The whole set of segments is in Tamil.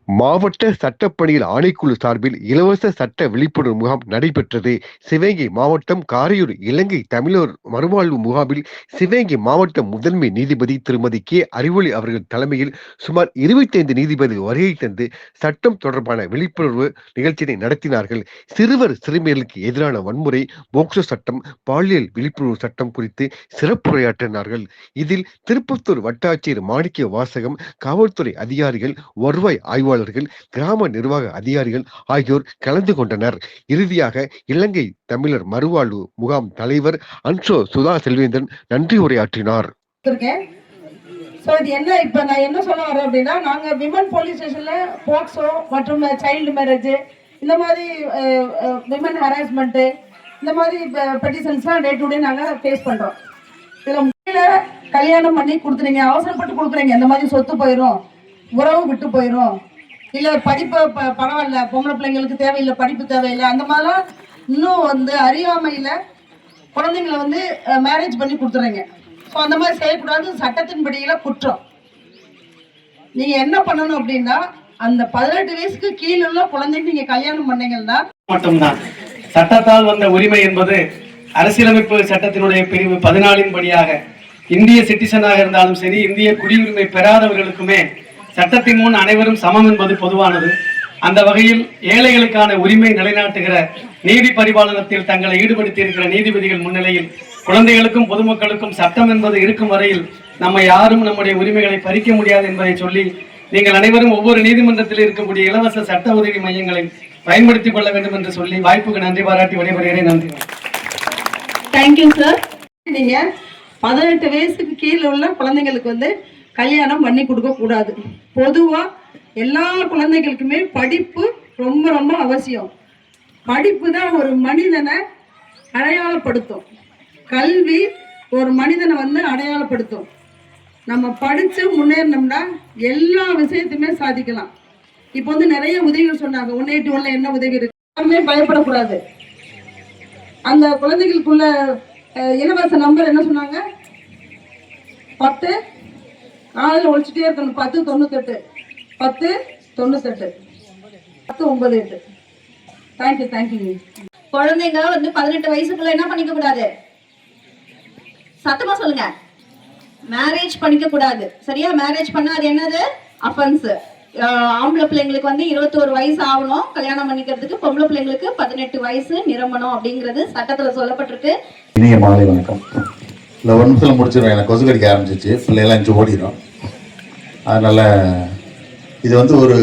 மாவட்ட சட்டப்பணிகள் ஆணைக்குழு சார்பில் இலவச சட்ட விழிப்புணர்வு முகாம் நடைபெற்றது. சிவகங்கை மாவட்டம் காரையூர் இலங்கை தமிழர் மறுவாழ்வு முகாமில் சிவகங்கை மாவட்ட முதன்மை நீதிபதி திருமதி கே அறிவொளி அவர்கள் தலைமையில் சுமார் 25 நீதிபதி வருகை தந்து சட்டம் தொடர்பான விழிப்புணர்வு நிகழ்ச்சியினை நடத்தினார்கள். சிறுவர் சிறுமியர்களுக்கு எதிரான வன்முறை, போக்சோ சட்டம், பாலியல் விழிப்புணர்வு சட்டம் குறித்து சிறப்புரையாற்றினார்கள். இதில் திருப்பத்தூர் வட்டாட்சியர் மாணிக்க வாசகம், காவல்துறை அதிகாரிகள், வருவாய் ஆய்வாளர்கள், கிராம நிர்வாக அதிகாரிகள் ஆகியோர் கலந்து கொண்டனர். இறுதியாக இலங்கை தமிழர் மறுவாழ்வு முகாம் தலைவர் அன்சோ சுதா செல்வேந்தன் நன்றி உரையாற்றினார். இது என்ன இப்ப நான் என்ன சொல்ல வரேன் அப்படின்னா, நாங்க விமன் போலீஸ் ஸ்டேஷன்ல போக்சோ மற்றும் சைல்டு மேரேஜ், இந்த மாதிரி விமன் ஹராஸ்மெண்ட், இந்த மாதிரி பெட்டிஷன்ஸ்லாம் டே டு டே நாங்க ஃபேஸ் பண்றோம். இதுல முறையில கல்யாணம் பண்ணி கொடுத்துறீங்க, அவசரப்பட்டு கொடுக்குறீங்க, இந்த மாதிரி சொத்து போயிடும், உறவு விட்டு போயிடும், இல்ல படிப்பு பரவாயில்ல, பொம்பளை பிள்ளைங்களுக்கு தேவையில்லை, படிப்பு தேவையில்லை, அந்த மாதிரிலாம் இன்னும் வந்து அறியாமையில குழந்தைங்களை வந்து மேரேஜ் பண்ணி கொடுத்துறீங்க. ஸோ அந்த மாதிரி செய்யக்கூடாது, சட்டத்தின்படியில குற்றம். நீங்க என்ன பண்ணணும் அப்படின்னா, அந்த 18 வயசுக்கு கீழே உள்ள குழந்தைக்கு நீங்க கல்யாணம் பண்ணீங்கன்னா மட்டும்தான். சட்டத்தால் வந்த உரிமை என்பது அரசியலமைப்பு சட்டத்தினுடைய பிரிவு 14 படியாக இந்திய சிட்டிசனாக இருந்தாலும் சரி, இந்திய குடியுரிமை பெறாதவர்களுக்குமே சட்டத்தின் முன் அனைவரும் சமம் என்பது பொதுவானது. அந்த வகையில் ஏழைகளுக்கான உரிமை நிலைநாட்டுகிற நீதி பரிபாலனத்தில் தங்களை ஈடுபடுத்தி இருக்கிற நீதிபதிகள் முன்னிலையில் குழந்தைகளுக்கும் பொதுமக்களுக்கும் சட்டம் என்பது இருக்கும் வரையில் நம்ம யாரும் நம்முடைய உரிமைகளை பறிக்க முடியாது என்பதை சொல்லி, நீங்கள் அனைவரும் ஒவ்வொரு நீதிமன்றத்தில் இருக்கக்கூடிய இலவச சட்ட உதவி மையங்களை பயன்படுத்திக் கொள்ள வேண்டும் என்று சொல்லி வாய்ப்புக்கு நன்றி பாராட்டி விடைபெறுகிறேன். நன்றி. Thank you sir. நீங்க 18 வயசுக்கு கீழே உள்ள குழந்தைங்களுக்கு வந்து கல்யாணம் பண்ணி கொடுக்க கூடாது. பொதுவா எல்லா குழந்தைகளுக்குமே படிப்பு ரொம்ப ரொம்ப அவசியம். படிப்பு தான் ஒரு மனிதனை அடையாளப்படுத்தும். கல்வி ஒரு மனிதனை வந்து அடையாளப்படுத்தும். நம்ம படிச்சு முன்னேறினோம்னா எல்லா விஷயத்தையுமே சாதிக்கலாம். இப்போ வந்து நிறைய உதவிகள் சொன்னாங்க. 181 என்ன உதவி இருக்கு, யாருமே பயப்படக்கூடாது. அந்த குழந்தைகளுக்குள்ள இலவச நம்பர் என்ன சொன்னாங்க, 10 நாளில் ஒழிச்சுட்டே இருக்கணும், 1098 1098 1098. தேங்க்யூ. குழந்தைங்க வந்து 18 வயசுக்குள்ள என்ன பண்ணிக்க கூடாது, சத்தமா சொல்லுங்க, மேரேஜ் பண்ணிக்க கூடாது. சரியா? மேரேஜ் பண்ணா அது என்னது, அஃபென்ஸ். ஆம்பளை பிள்ளைங்களுக்கு வந்து 21 வயசு ஆகணும் கல்யாணம் பண்ணிக்கிறதுக்கு, பொம்பளை பிள்ளைங்களுக்கு 18 வயசு நிரம்பணும் அப்படிங்கிறது சட்டத்துல சொல்லப்பட்டிருக்கு. இனிய மாலை வணக்கம். இல்லை, ஒரு நிமிஷத்தில் முடிச்சிடும், எனக்கு கொசு கடிக்க ஆரம்பிச்சிச்சு, பிள்ளையெல்லாம் இங்கே ஓடிடும். அதனால இது வந்து ஒரு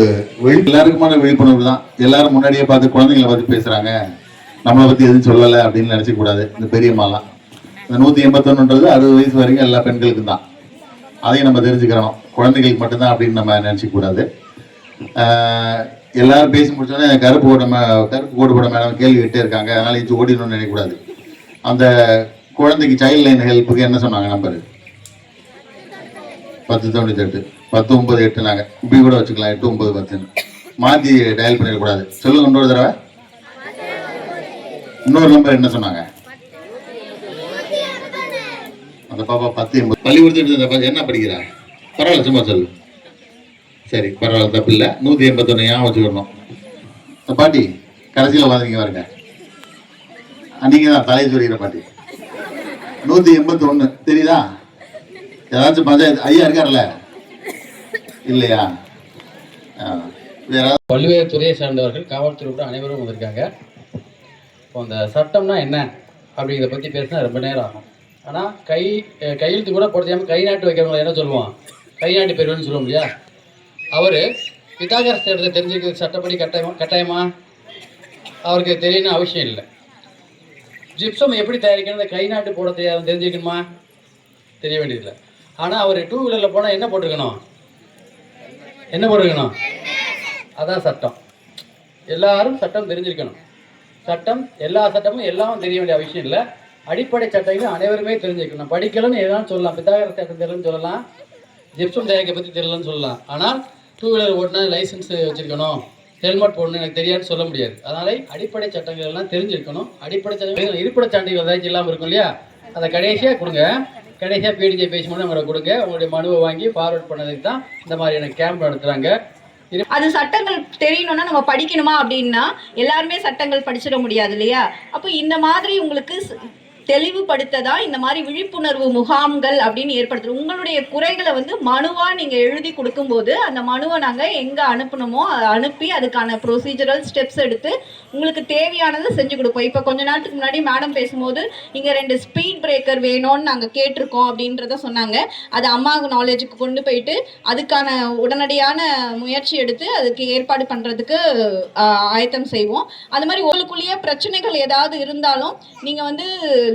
எல்லாருக்குமான விழிப்புணர்வு தான். எல்லாரும் முன்னாடியே பார்த்து குழந்தைங்களை பற்றி பேசுகிறாங்க, நம்மளை பற்றி எதுவும் சொல்லலை அப்படின்னு நினச்சிக்கூடாது. இந்த பெரியம்மாலாம் இந்த 181ன்றது 60 வயசு வரைக்கும் எல்லா பெண்களுக்கும் தான். அதையும் நம்ம தெரிஞ்சுக்கிறோம். குழந்தைகளுக்கு மட்டும்தான் அப்படின்னு நம்ம நினச்சிக்கூடாது. எல்லாரும் பேசி முடிச்சோன்னே கருப்பு கோடு போட மேடம் கேள்வி கேட்டே இருக்காங்க, அதனால இச்சு ஓடிடணும்னு நினைக்கக்கூடாது. அந்த குழந்தைக்கு சைல்ட் லைன் ஹெல்ப்புக்கு என்ன சொன்னாங்க நம்பரு, 1098 1098 நாங்கள் இப்படி கூட வச்சுக்கலாம், 8910 மாற்றி டயல் பண்ணிடக்கூடாது. சொல்லுங்க இன்னொரு தடவை. இன்னொரு நம்பர் என்ன சொன்னாங்க, அந்த பாப்பா 1080 பள்ளிக்கூடத்துக்கு என்ன படிக்கிறா, பரவாயில்ல சும்மா சொல்லு, சரி பரவாயில்ல தப்பு இல்லை. 181 ஏன் வச்சுக்கணும். பாட்டி கடைசியில் வாங்க பாருங்க, நீங்கள் தான் தலையை சொல்லிக்கிற பாட்டி. 181 தெரியுதா? ஏதாச்சும் பஞ்சாயத்து ஐயா இருக்கார்ல, இல்லையா? வேற பல்வேறு துறையை சார்ந்தவர்கள், காவல்துறை அனைவரும் வந்திருக்காங்க. இப்போ அந்த சட்டம்னா என்ன அப்படிங்கிறத பற்றி பேசினா ரொம்ப நேரம் ஆகும். ஆனால் கையெழுத்து கூட போட தெரியாமல் கை நாட்டு வைக்கிறவங்களை என்ன சொல்லுவோம், கை நாட்டு பெறுவேன்னு சொல்லுவோம் இல்லையா? அவர் பித்தாகரஸ் இடத்தை தெரிஞ்சுக்கிறது சட்டப்படி கட்டாயமா அவருக்கு தெரியணும்னு அவசியம் இல்லை. ஜிப்சம் எப்படி தயாரிக்கணும் கை நாட்டு போட தெரிஞ்சுக்கணுமா, தெரிய வேண்டியதில்லை. ஆனால் அவர் 2 வீலரில் போனால் என்ன போட்டிருக்கணும், அதான் சட்டம். எல்லாரும் சட்டம் தெரிஞ்சிருக்கணும். சட்டம் எல்லா சட்டமும் எல்லாம் தெரிய வேண்டிய அவசியம் இல்லை. அடிப்படை சட்டங்கள் அனைவருமே தெரிஞ்சுக்கணும். படிக்கலன்னு எதாவது சொல்லலாம், பித்தாகரஸ் சட்டம் தெரியலன்னு சொல்லலாம், ஜிப்சம் தயாரிக்க பற்றி தெரியலன்னு சொல்லலாம். ஆனால் 2 வீலர் ஓட்டினா லைசன்ஸ் வச்சுருக்கணும், ஹெல்மெட் போடணும் எனக்கு தெரியாதுன்னு சொல்ல முடியாது. அதனால அடிப்படை சட்டங்கள் எல்லாம் தெரிஞ்சிருக்கணும். அடிப்படை சட்டங்கள் இருப்பிட சான்றிதழ் ஏதாச்சும் இல்லாமல் இருக்கும் இல்லையா, அதை கடைசியாக கொடுங்க. கடைசியாக பிடிஜே பேசி மட்டும் அவங்களை கொடுங்க. உங்களுடைய மனுவை வாங்கி ஃபார்வர்ட் பண்ணதுக்கு தான் இந்த மாதிரியான கேம்ப் நடத்துகிறாங்க. அது சட்டங்கள் தெரியணும்னா நம்ம படிக்கணுமா அப்படின்னா எல்லாருமே சட்டங்கள் படிச்சிட முடியாது இல்லையா? அப்போ இந்த மாதிரி உங்களுக்கு தெளிவுபடுத்ததான் இந்த மாதிரி விழிப்புணர்வு முகாம்கள் அப்படின்னு ஏற்படுத்துறோம். உங்களுடைய குறைகளை வந்து மனுவா நீங்க எழுதி கொடுக்கும்போது அந்த மனுவை நாங்க எங்க அனுப்பணுமோ அனுப்பி அதுக்கான ப்ரொசீஜரல் ஸ்டெப்ஸ் எடுத்து உங்களுக்கு தேவையானதை செஞ்சு கொடுப்போம். இப்போ கொஞ்ச நேரத்துக்கு முன்னாடி மேடம் பேசும்போது இங்க 2 ஸ்பீட் பிரேக்கர் வேணும்னு நாங்க கேட்டிருக்கோம் அப்படின்றத சொன்னாங்க. அது அம்மா நாலேஜுக்கு கொண்டு போயிட்டு அதுக்கான உடனடியான முயற்சி எடுத்து அதுக்கு ஏற்பாடு பண்றதுக்கு ஆயத்தம் செய்வோம். அது மாதிரி உங்களுக்குள்ளேயே பிரச்சனைகள் ஏதாவது இருந்தாலும் நீங்க வந்து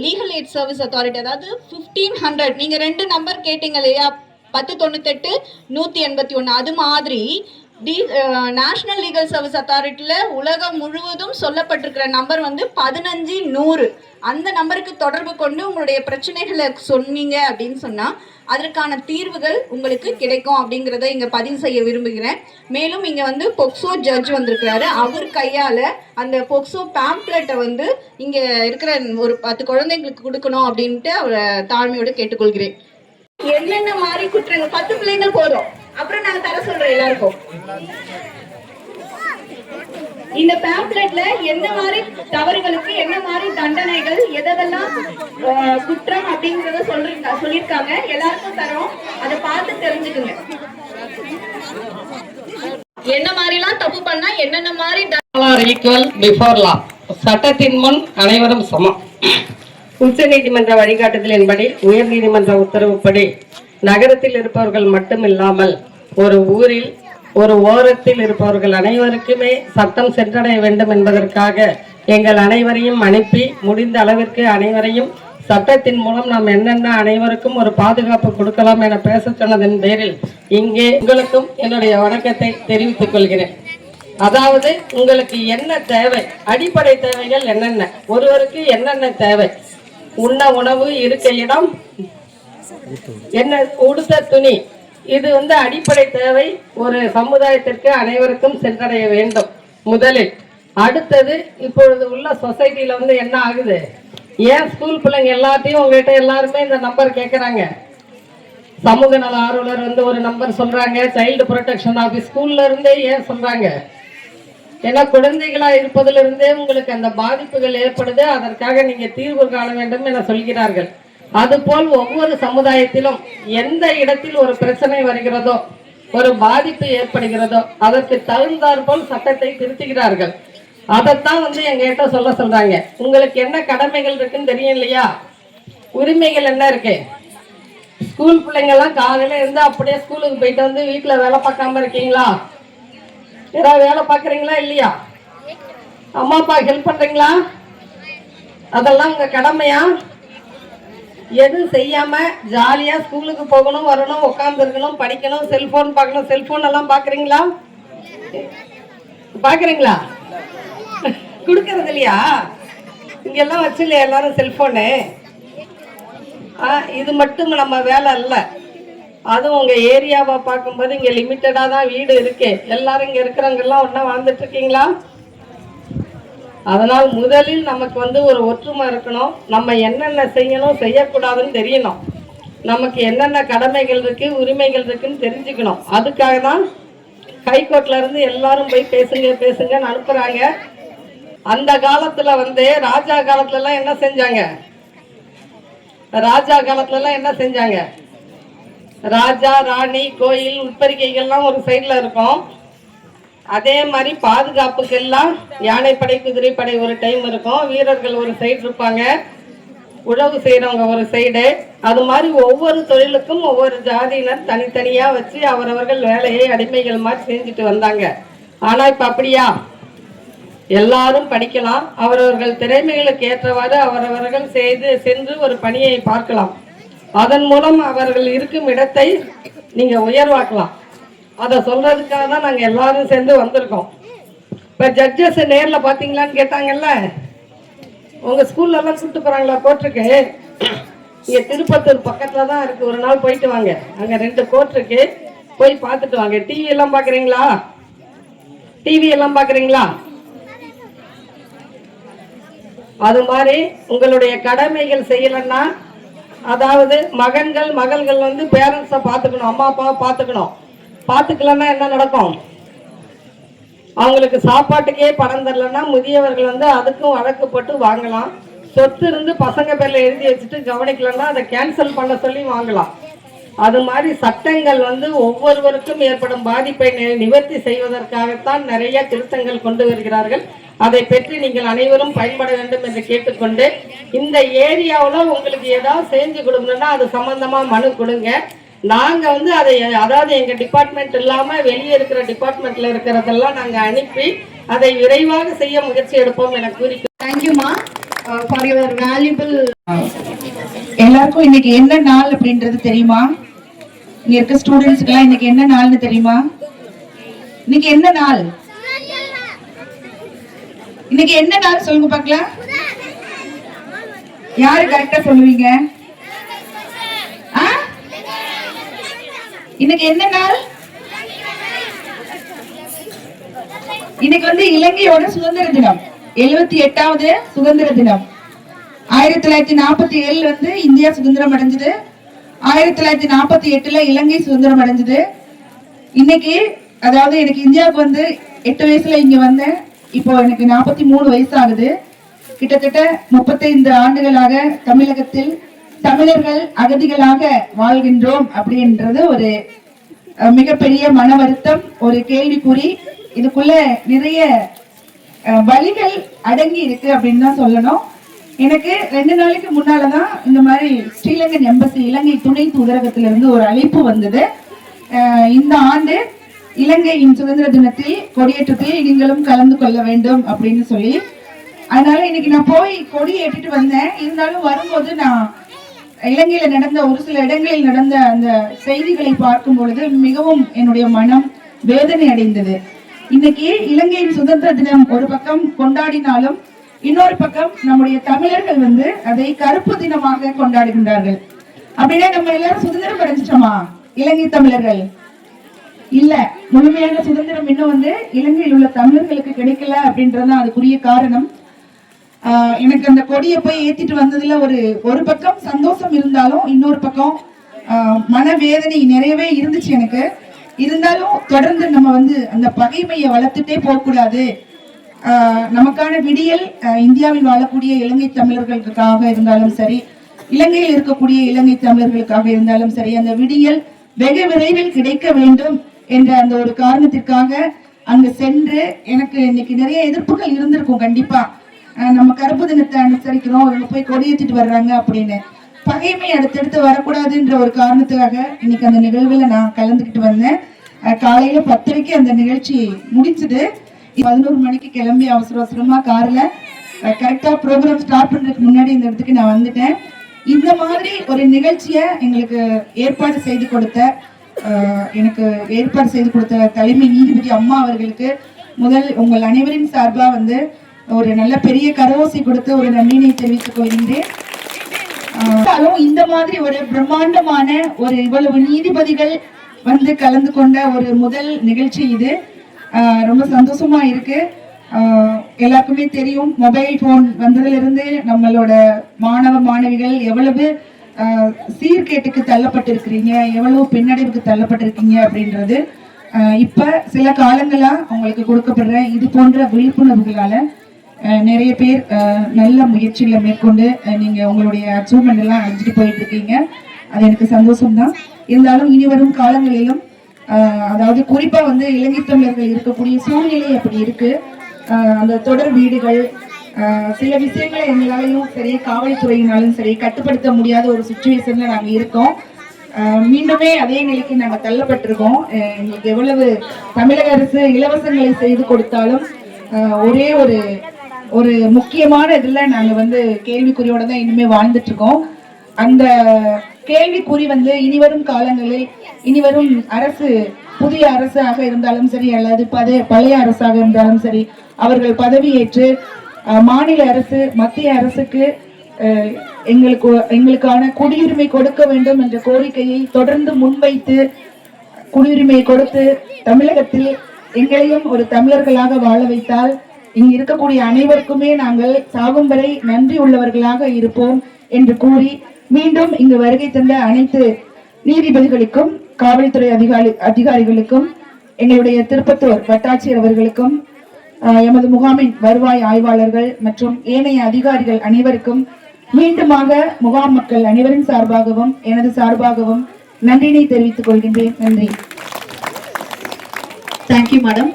லீகல் எய்ட் சர்வீஸ் அத்தாரிட்டி, அதாவது 1500 நீங்க 2 நம்பர் கேட்டீங்க இல்லையா, 1098 181, அது மாதிரி நேஷனல் லீகல் சர்வீஸ் அத்தாரிட்டியில உலகம் முழுவதும் சொல்லப்பட்டிருக்கிற நம்பர் வந்து 15100. அந்த நம்பருக்கு தொடர்பு கொண்டு உங்களுடைய பிரச்சனைகளை சொன்னீங்க அப்படின்னு சொன்னா அதற்கான தீர்வுகள் உங்களுக்கு கிடைக்கும் அப்படிங்கிறத இங்க பதிவு செய்ய விரும்புகிறேன். மேலும் இங்க வந்து போக்சோ ஜட்ஜ் வந்திருக்கிறாரு. அவர் கையால அந்த போக்சோ பேம்ப்ளெட்டை வந்து இங்க இருக்கிற ஒரு 10 குழந்தைங்களுக்கு கொடுக்கணும் அப்படின்ட்டு அவரை தாழ்மையோடு கேட்டுக்கொள்கிறேன். என்னென்ன மாதிரி குற்றங்கள் 10 பிள்ளைங்கள் போதும், அப்புறம் நான் தர சொல்றேன் எல்லாருக்கும். இந்த பேம்ப்ளெட்ல என்ன மாதிரி தவறுகளுக்கு என்ன மாதிரி தண்டனைகள் எதெல்லாம் குற்றம் அப்படிங்கறத சொல்லிருக்காங்க. எல்லாருக்கும் தரோம், அதை பார்த்து தெரிஞ்சுக்குங்க. என்ன மாதிரிலாம் தப்பு பண்ணா என்னென்ன மாதிரி ஈக்குவல் பிஃபோர் லா, சட்டத்தின் முன் அனைவரும் சமம். உச்ச நீதிமன்ற வழிகாட்டுதலின்படி உயர் நீதிமன்ற உத்தரவுப்படி நகரத்தில் இருப்பவர்கள் மட்டுமில்லாமல் ஒரு ஊரில் ஒரு ஓரத்தில் இருப்பவர்கள் அனைவருக்குமே சட்டம் சென்றடைய வேண்டும் என்பதற்காக எங்கள் அனைவரையும் அனுப்பி முடிந்த அளவிற்கு அனைவரையும் சட்டத்தின் மூலம் நாம் என்னென்ன அனைவருக்கும் ஒரு பாதுகாப்பு கொடுக்கலாம் என பேச சொன்னதன் பேரில் இங்கே உங்களுக்கும் என்னுடைய வணக்கத்தை தெரிவித்துக் கொள்கிறேன். அதாவது உங்களுக்கு என்ன தேவை, அடிப்படை தேவைகள் என்னென்ன, ஒருவருக்கு என்னென்ன தேவை, உண்ண உணவு, இருக்க இடம், என்ன உடுத்த துணி, இது வந்து அடிப்படை தேவை. ஒரு சமுதாயத்திற்கு அனைவருக்கும் சென்றடைய வேண்டும் முதலில். அடுத்தது இப்பொழுது உள்ள சொசைட்டில வந்து என்ன ஆகுது, ஏன் ஸ்கூல் பிள்ளைங்க எல்லாத்தையும் உங்ககிட்ட எல்லாருமே இந்த நம்பர் கேட்குறாங்க. சமூக நல ஆர்வலர் வந்து ஒரு நம்பர் சொல்றாங்க, சைல்டு ப்ரொடெக்ஷன் ஆஃபீஸ் ஸ்கூல்ல இருந்தே ஏன் சொல்றாங்க, ஏன்னா குழந்தைகளா இருப்பதிலிருந்தே உங்களுக்கு அந்த பாதிப்புகள் ஏற்படுது, அதற்காக நீங்க தீர்வு காண வேண்டும் என சொல்கிறார்கள். அதுபோல் ஒவ்வொரு சமுதாயத்திலும் எந்த இடத்தில் ஒரு பிரச்சனை வருகிறதோ, ஒரு பாதிப்பு ஏற்படுகிறதோ அதற்கு தகுந்தாற்போல் சட்டத்தை திருத்துகிறார்கள். அதைத்தான் வந்து எங்ககிட்ட சொல்றாங்க. உங்களுக்கு என்ன கடமைகள் இருக்குன்னு தெரியும் இல்லையா, உரிமைகள் என்ன இருக்கு. ஸ்கூல் பிள்ளைங்க எல்லாம் காலையில இருந்து அப்படியே ஸ்கூலுக்கு போயிட்டு வந்து வீட்டுல வேலை பார்க்காம இருக்கீங்களா? ஏதாவது வேலை பார்க்குறீங்களா இல்லையா? அம்மா அப்பா ஹெல்ப் பண்றீங்களா? அதெல்லாம் உங்க கடமையா? எதுவும் செய்யாம ஜாலியா ஸ்கூலுக்கு போகணும், வரணும், உட்கார்ந்து இருக்கணும், படிக்கணும், செல்போன் பார்க்கணும். செல்போன் எல்லாம் பாக்குறீங்களா? பாக்குறீங்களா? கொடுக்கறது இல்லையா? இங்கெல்லாம் வச்சு இல்லையா எல்லாரும் செல்போனு? இது மட்டும் நம்ம வேலை இல்ல. அதுவும் உங்க ஏரியாவை பார்க்கும்போது இங்க லிமிட்டடா தான் வீடு இருக்கு. எல்லாரும் இங்க இருக்கிறவங்க எல்லாம் ஒன்னா வாழ்ந்துட்டு இருக்கீங்களா? அதனால் முதலில் நமக்கு வந்து ஒரு ஒற்றுமை இருக்கணும். நம்ம என்னென்ன செய்யணும் செய்யக்கூடாதுன்னு தெரியணும். நமக்கு என்னென்ன கடமைகள் இருக்கு உரிமைகள் இருக்குன்னு தெரிஞ்சுக்கணும். அதுக்காக தான் ஹைகோர்ட்ல இருந்து எல்லாரும் போய் பேசுங்கன்னு அனுப்புறாங்க. அந்த காலத்துல வந்து ராஜா காலத்துல எல்லாம் என்ன செஞ்சாங்க, ராஜா ராணி கோயில் உட்பரிக்கைகள்லாம் ஒரு சைட்ல இருக்கும். அதே மாதிரி பாதுகாப்புக்கெல்லாம் யானைப்படை குதிரைப்படை ஒரு டைம் இருக்கும், வீரர்கள் ஒரு சைடு இருப்பாங்க, உழவு செய்யறவங்க ஒரு சைடு. அது மாதிரி ஒவ்வொரு தொழிலுக்கும் ஒவ்வொரு ஜாதியினர் தனித்தனியா வச்சு அவரவர்கள் வேலையை அடிமைகள் மாதிரி செஞ்சுட்டு வந்தாங்க. ஆனா இப்ப அப்படியா? எல்லாரும் படிக்கலாம், அவரவர்கள் திறமைகளுக்கு ஏற்றவாறு அவரவர்கள் சென்று ஒரு பணியை பார்க்கலாம். அதன் மூலம் அவர்கள் இருக்கும் இடத்தை நீங்க உயர்வாக்கலாம். அதை சொல்றதுக்காக தான் நாங்க எல்லாரும் சேர்ந்து வந்திருக்கோம். இப்ப ஜட்ஜஸ் நேர்ல பாத்தீங்களான்னு கேட்டாங்கல்ல, உங்க ஸ்கூல்ல எல்லாம் கூப்பிட்டு போறாங்களா கோர்ட்டுக்கு? இங்க திருப்பத்தூர் பக்கத்துல தான் இருக்கு, ஒரு நாள் போயிட்டு வாங்க. அங்க 2 கோர்ட் இருக்கு, போய் பார்த்துட்டு வாங்க. டிவி எல்லாம் பாக்குறீங்களா? அது மாதிரி உங்களுடைய கடமைகள் செய்யலன்னா, அதாவது மகள்கள் வந்து பேரண்ட்ஸை பார்த்துக்கணும், அம்மா அப்பாவை பார்த்துக்கணும். பார்த்துக்கலன்னா என்ன நடக்கும்? அவங்களுக்கு சாப்பாட்டுக்கே பணம் தரலன்னா முதியவர்கள் வந்து அதுக்கும் வழக்கு போட்டு வாங்கலாம். சொத்து இருந்து பசங்க பேர்ல எழுதி வச்சுட்டு கவனிக்கலன்னா அதை கேன்சல் பண்ண சொல்லி வாங்கலாம். அது மாதிரி சட்டங்கள் வந்து ஒவ்வொருவருக்கும் ஏற்படும் பாதிப்பை நிவர்த்தி செய்வதற்காகத்தான் நிறைய திருத்தங்கள் கொண்டு வருகிறார்கள். அதை பற்றி நீங்கள் அனைவரும் பயன்பட வேண்டும் என்று கேட்டுக்கொண்டு, இந்த ஏரியாவில் உங்களுக்கு ஏதாவது செஞ்சு கொடுக்கணும்னா அது சம்பந்தமா மனு கொடுங்க. நாங்க வந்து அதை, அதாவது எங்க டிபார்ட்மெண்ட் இல்லாம வெளியே இருக்கிற டிபார்ட்மெண்ட்ல இருக்கிறதெல்லாம் நாங்க அனுப்பி அதை விரைவாக செய்ய முயற்சி எடுப்போம் என கூறி தேங்க்யூமா ஃபார் யுவர் வேல்யூபிள். எல்லாருக்கும் இன்னைக்கு என்ன நாள் அப்படின்றது தெரியுமா? இங்க இருக்க ஸ்டூடெண்ட்ஸ்க்கு எல்லாம் இன்னைக்கு என்ன நாள்னு தெரியுமா? இன்னைக்கு என்ன நாள்? இன்னைக்கு என்ன நாள் சொல்லுங்க பார்க்கலாம். யாரு கரெக்டா சொல்லுவீங்க? இன்னைக்கு என்ன நாள்? இன்னைக்கு வந்து இலங்கையோட சுதந்திர தினம், 78வது சுதந்திர தினம். 1947 வந்து இந்தியா சுதந்திரம் அடைஞ்சது. 1948 இலங்கை சுதந்திரம் அடைஞ்சது. இன்னைக்கு, அதாவது எனக்கு இந்தியாவுக்கு வந்து 8 வயசுல இங்க வந்தேன். இப்போ எனக்கு 43 வயசு ஆகுது. கிட்டத்தட்ட 35 ஆண்டுகளாக தமிழகத்தில் தமிழர்கள் அகதிகளாக வாழ்கின்றோம் அப்படின்றது ஒரு மிகப்பெரிய மன வருத்தம், ஒரு கேள்விக்குறி. இதுக்குள்ள நிறைய வழிகள் அடங்கி இருக்கு அப்படின்னு தான் சொல்லணும். எனக்கு 2 நாளைக்கு முன்னாலதான் இந்த மாதிரி ஸ்ரீலங்கன் எம்பசி, இலங்கை துணை தூதரகத்திலிருந்து ஒரு அழைப்பு வந்தது. இந்த ஆண்டு இலங்கையின் சுதந்திர தினத்தில் கொடியேற்றத்தில் நீங்களும் கலந்து கொள்ள வேண்டும் அப்படின்னு சொல்லி. அதனால இன்னைக்கு நான் போய் கொடி ஏற்றிட்டு வந்தேன். இருந்தாலும் வரும்போது நான் இலங்கையில நடந்த ஒரு சில இடங்களில் நடந்த அந்த செய்திகளை பார்க்கும் பொழுது மிகவும் என்னுடைய மனம் வேதனை அடைந்தது. இன்னைக்கு இலங்கையின் சுதந்திர தினம் ஒரு பக்கம் கொண்டாடினாலும் இன்னொரு பக்கம் நம்முடைய தமிழர்கள் வந்து அதை கருப்பு தினமாக கொண்டாடுகின்றார்கள். அப்படின்னா நம்ம எல்லாரும் சுதந்திரம் அடைஞ்சிட்டோமா? இலங்கை தமிழர்கள் இல்ல, முழுமையான சுதந்திரம் இன்னும் வந்து இலங்கையில் உள்ள தமிழர்களுக்கு கிடைக்கல அப்படின்றதுதான் அதுக்குரிய காரணம். எனக்கு அந்த கொடியை போய் ஏத்திட்டு வந்ததுல ஒரு பக்கம் சந்தோஷம் இருந்தாலும் இன்னொரு பக்கம் மனவேதனை நிறையவே இருந்துச்சு எனக்கு. இருந்தாலும் தொடர்ந்து நம்ம வந்து அந்த பகைமையை வளர்த்துட்டே போகக்கூடாது. நமக்கான விடியல் இந்தியாவில் வாழக்கூடிய இலங்கை தமிழர்களுக்காக இருந்தாலும் சரி, இலங்கையில் இருக்கக்கூடிய இலங்கை தமிழர்களுக்காக இருந்தாலும் சரி, அந்த விடியல் வெகு விரைவில் கிடைக்க வேண்டும் என்ற அந்த ஒரு காரணத்திற்காக அங்க சென்று, எனக்கு இன்னைக்கு நிறைய எதிர்ப்புகள் இருந்திருக்கும் கண்டிப்பா. நம்ம கருப்பு தினத்தை அனுசரிக்கிறோம், இவங்க போய் கொடியேற்றிட்டு வர்றாங்க அப்படின்னு. பகைமை அடுத்தடுத்து வரக்கூடாதுன்ற ஒரு காரணத்துக்காக இன்னைக்கு அந்த நிகழ்வுல நான் கலந்துக்கிட்டு வந்தேன். காலையில 10:30 அந்த நிகழ்ச்சி முடிச்சது. 11 மணிக்கு கிளம்பி அவசர அவசரமா கார்ல கரெக்டா ப்ரோக்ராம் ஸ்டார்ட் பண்றதுக்கு முன்னாடி இந்த இடத்துக்கு நான் வந்துட்டேன். இந்த மாதிரி ஒரு நிகழ்ச்சியை எங்களுக்கு ஏற்பாடு செய்து கொடுத்த தலைமை நீதிபதி அம்மா அவர்களுக்கு முதல் உங்கள் அனைவரின் சார்பா வந்து ஒரு நல்ல பெரிய கரவோசை கொடுத்து ஒரு நன்றியை தெரிவித்துக் கொள்கின்றேன். இந்த மாதிரி ஒரு பிரம்மாண்டமான ஒரு இவ்வளவு நீதிபதிகள் வந்து கலந்து கொண்ட ஒரு முதல் நிகழ்ச்சி இது. ரொம்ப சந்தோஷமா இருக்கு. எல்லாருக்குமே தெரியும், மொபைல் போன் வந்ததுல இருந்து நம்மளோட மாணவ மாணவிகள் எவ்வளவு சீர்கேட்டுக்கு தள்ளப்பட்டிருக்கிறீங்க, எவ்வளவு பின்னடைவுக்கு தள்ளப்பட்டிருக்கீங்க அப்படின்றது இப்ப சில காலங்களா உங்களுக்கு கொடுக்கப்படுற இது போன்ற விழிப்புணர்வுகளால நிறைய பேர் நல்ல முயற்சிகளை மேற்கொண்டு நீங்க உங்களுடைய அச்சீவ்மெண்ட் எல்லாம் அடைஞ்சிட்டு போயிட்டு இருக்கீங்க. அது எனக்கு சந்தோஷம்தான். இருந்தாலும் இனி வரும் காலங்களிலும் அதாவது குறிப்பா வந்து இலங்கை தமிழர்கள் இருக்கக்கூடிய சூழ்நிலை அப்படி இருக்கு. அந்த தொடர் வீடுகள், சில விஷயங்களை எங்களாலையும் சரி, காவல்துறையினாலும் சரி கட்டுப்படுத்த முடியாத ஒரு சுச்சுவேஷன்ல நாங்க இருக்கோம். மீண்டுமே அதே நிலைக்கு நாங்க தள்ளப்பட்டிருக்கோம். எங்களுக்கு எவ்வளவு தமிழக அரசு இலவசங்களை செய்து கொடுத்தாலும் ஒரே ஒரு முக்கியமான இதுல நாங்க வந்து கேள்விக்குறியோட தான் இனிமே வாழ்ந்துட்டு இருக்கோம். அந்த கேள்விக்குறி வந்து இனிவரும் காலங்களில் இனிவரும் அரசு, புதிய அரசாக இருந்தாலும் சரி அல்லது பழைய அரசாக இருந்தாலும் சரி, அவர்கள் பதவியேற்று மாநில அரசு மத்திய அரசுக்கு எங்களுக்கான குடியுரிமை கொடுக்க வேண்டும் என்ற கோரிக்கையை தொடர்ந்து முன்வைத்து குடியுரிமை கொடுத்து தமிழகத்தில் எங்களையும் ஒரு தமிழர்களாக வாழ வைத்தால் இங்கு இருக்கக்கூடிய அனைவருக்குமே நாங்கள் சாகும் வரை நன்றி உள்ளவர்களாக இருப்போம் என்று கூறி, மீண்டும் இங்கு வருகை தந்த அனைத்து நீதிபதிகளுக்கும் காவல்துறை அதிகாரிகளுக்கும் எங்களுடைய திருப்பத்தூர் வட்டாட்சியர் அவர்களுக்கும் எமது முகாமின் வருவாய் ஆய்வாளர்கள் மற்றும் ஏனைய அதிகாரிகள் அனைவருக்கும் மீண்டுமாக முகாம் மக்கள் அனைவரின் சார்பாகவும் எனது சார்பாகவும் நன்றினை தெரிவித்துக் கொள்கின்றேன். நன்றி. Thank you madam.